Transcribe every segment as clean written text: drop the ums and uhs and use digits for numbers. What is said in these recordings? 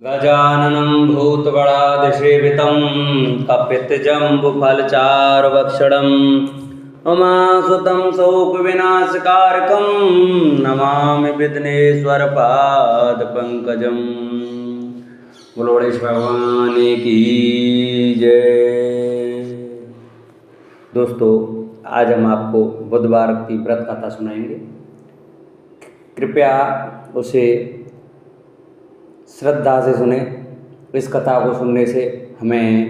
गजाननं भूतगणाधिसेवितं कपितजम्बुफलचारुभक्षणं उमासुतं शोकविनाशकारकं नमामि विघ्नेश्वरपादपङ्कजं। बोलो गणेश भगवान की जय। दोस्तों, आज हम आपको बुधवार की व्रत कथा सुनाएंगे। कृपया उसे श्रद्धा से सुने। इस कथा को सुनने से हमें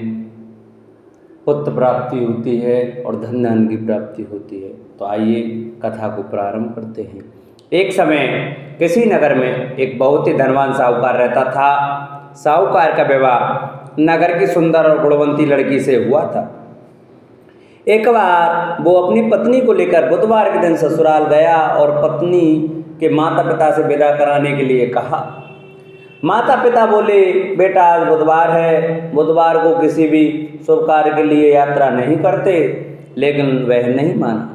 पुत्र प्राप्ति होती है और धन धान्य की प्राप्ति होती है। तो आइए कथा को प्रारंभ करते हैं। एक समय किसी नगर में एक बहुत ही धनवान साहूकार रहता था। साहूकार का विवाह नगर की सुंदर और गुणवंती लड़की से हुआ था। एक बार वो अपनी पत्नी को लेकर बुधवार के दिन ससुराल गया और पत्नी के माता पिता से विदा कराने के लिए कहा। माता पिता बोले, बेटा आज बुधवार है, बुधवार को किसी भी शुभ कार्य के लिए यात्रा नहीं करते। लेकिन वह नहीं माना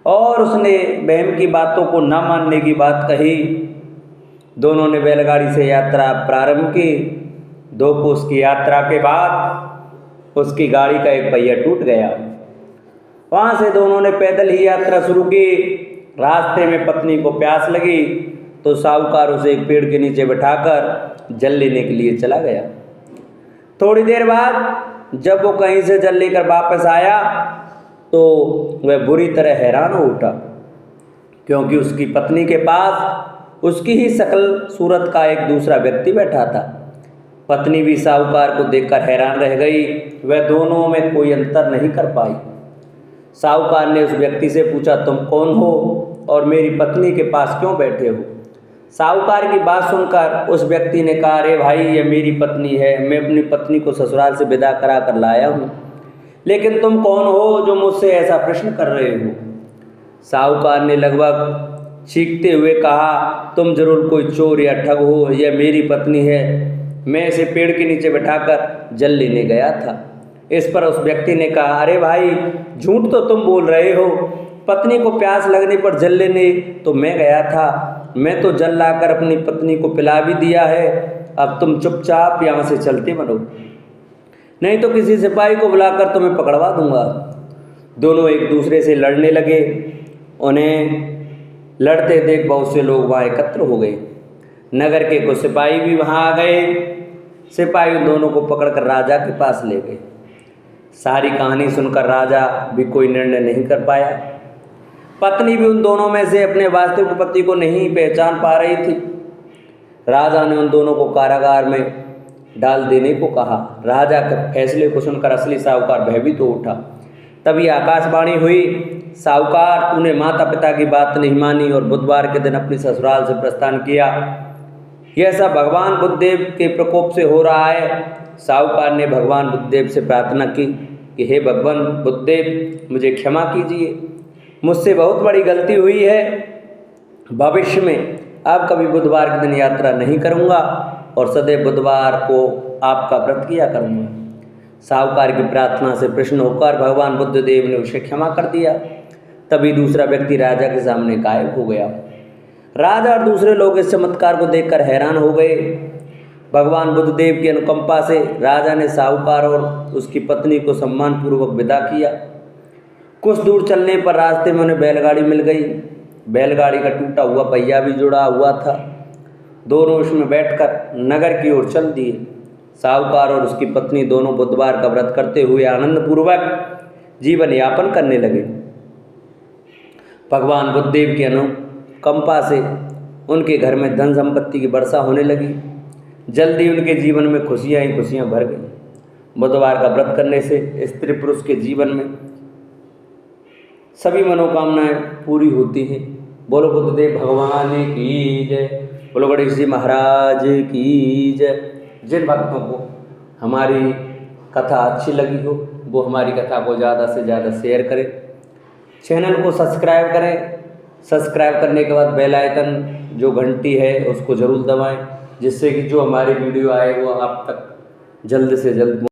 और उसने बहन की बातों को न मानने की बात कही। दोनों ने बैलगाड़ी से यात्रा प्रारंभ की। 2 कोस की यात्रा के बाद उसकी गाड़ी का एक पहिया टूट गया। वहाँ से दोनों ने पैदल ही यात्रा शुरू की। रास्ते में पत्नी को प्यास लगी तो साहूकार उसे एक पेड़ के नीचे बैठाकर जल लेने के लिए चला गया। थोड़ी देर बाद जब वो कहीं से जल लेकर वापस आया तो वह बुरी तरह हैरान हो उठा, क्योंकि उसकी पत्नी के पास उसकी ही शकल सूरत का एक दूसरा व्यक्ति बैठा था। पत्नी भी साहूकार को देखकर हैरान रह गई। वह दोनों में कोई अंतर नहीं कर पाई। साहूकार ने उस व्यक्ति से पूछा, तुम कौन हो और मेरी पत्नी के पास क्यों बैठे हो? साहूकार की बात सुनकर उस व्यक्ति ने कहा, अरे भाई, ये मेरी पत्नी है, मैं अपनी पत्नी को ससुराल से विदा करा कर लाया हूँ। लेकिन तुम कौन हो जो मुझसे ऐसा प्रश्न कर रहे हो? साहूकार ने लगभग चीखते हुए कहा, तुम जरूर कोई चोर या ठग हो। यह मेरी पत्नी है, मैं इसे पेड़ के नीचे बैठाकर जल लेने गया था। इस पर उस व्यक्ति ने कहा, अरे भाई, झूठ तो तुम बोल रहे हो। पत्नी को प्यास लगने पर जल लेने तो मैं गया था। मैं तो जल लाकर अपनी पत्नी को पिला भी दिया है। अब तुम चुपचाप यहाँ से चलते बनो, नहीं तो किसी सिपाही को बुलाकर तुम्हें पकड़वा दूंगा। दोनों एक दूसरे से लड़ने लगे। उन्हें लड़ते देख बहुत से लोग वहाँ एकत्र हो गए। नगर के कुछ सिपाही भी वहाँ आ गए। सिपाही उन दोनों को पकड़कर राजा के पास ले गए। सारी कहानी सुनकर राजा भी कोई निर्णय नहीं कर पाया। पत्नी भी उन दोनों में से अपने वास्तविक पति को नहीं पहचान पा रही थी। राजा ने उन दोनों को कारागार में डाल देने को कहा। राजा के फैसले को सुनकर असली साहूकार भयभीत हो उठा। तभी आकाशवाणी हुई, साहूकार, तूने माता पिता की बात नहीं मानी और बुधवार के दिन अपनी ससुराल से प्रस्थान किया। यह सब भगवान बुद्धदेव के प्रकोप से हो रहा है। साहूकार ने भगवान बुद्धदेव से प्रार्थना की कि हे भगवान बुद्धदेव, मुझे क्षमा कीजिए, मुझसे बहुत बड़ी गलती हुई है। भविष्य में अब कभी बुधवार के दिन यात्रा नहीं करूंगा और सदैव बुधवार को आपका व्रत किया करूंगा। साहूकार की प्रार्थना से प्रसन्न होकर भगवान बुद्धदेव ने उसे क्षमा कर दिया। तभी दूसरा व्यक्ति राजा के सामने गायब हो गया। राजा और दूसरे लोग इस चमत्कार को देखकर हैरान हो गए। भगवान बुद्धदेव की अनुकंपा से राजा ने साहूकार और उसकी पत्नी को सम्मानपूर्वक विदा किया। कुछ दूर चलने पर रास्ते में उन्हें बैलगाड़ी मिल गई। बैलगाड़ी का टूटा हुआ पहिया भी जुड़ा हुआ था। दोनों उसमें बैठकर नगर की ओर चल दिए। साहूकार और उसकी पत्नी दोनों बुधवार का व्रत करते हुए आनंदपूर्वक जीवन यापन करने लगे। भगवान बुद्धदेव की अनुकंपा से उनके घर में धन संपत्ति की वर्षा होने लगी। जल्दी उनके जीवन में खुशियाँ ही खुशियाँ भर गई। बुधवार का व्रत करने से स्त्री पुरुष के जीवन में सभी मनोकामनाएं पूरी होती हैं। बोलो बुद्धदेव भगवान की जय। बोलो गणेश जी महाराज की जय। जिन भक्तों को हमारी कथा अच्छी लगी हो वो हमारी कथा को ज़्यादा से ज़्यादा शेयर करें, चैनल को सब्सक्राइब करें। सब्सक्राइब करने के बाद बेल आइकन जो घंटी है उसको ज़रूर दबाएं, जिससे कि जो हमारी वीडियो आए वो आप तक जल्द से जल्द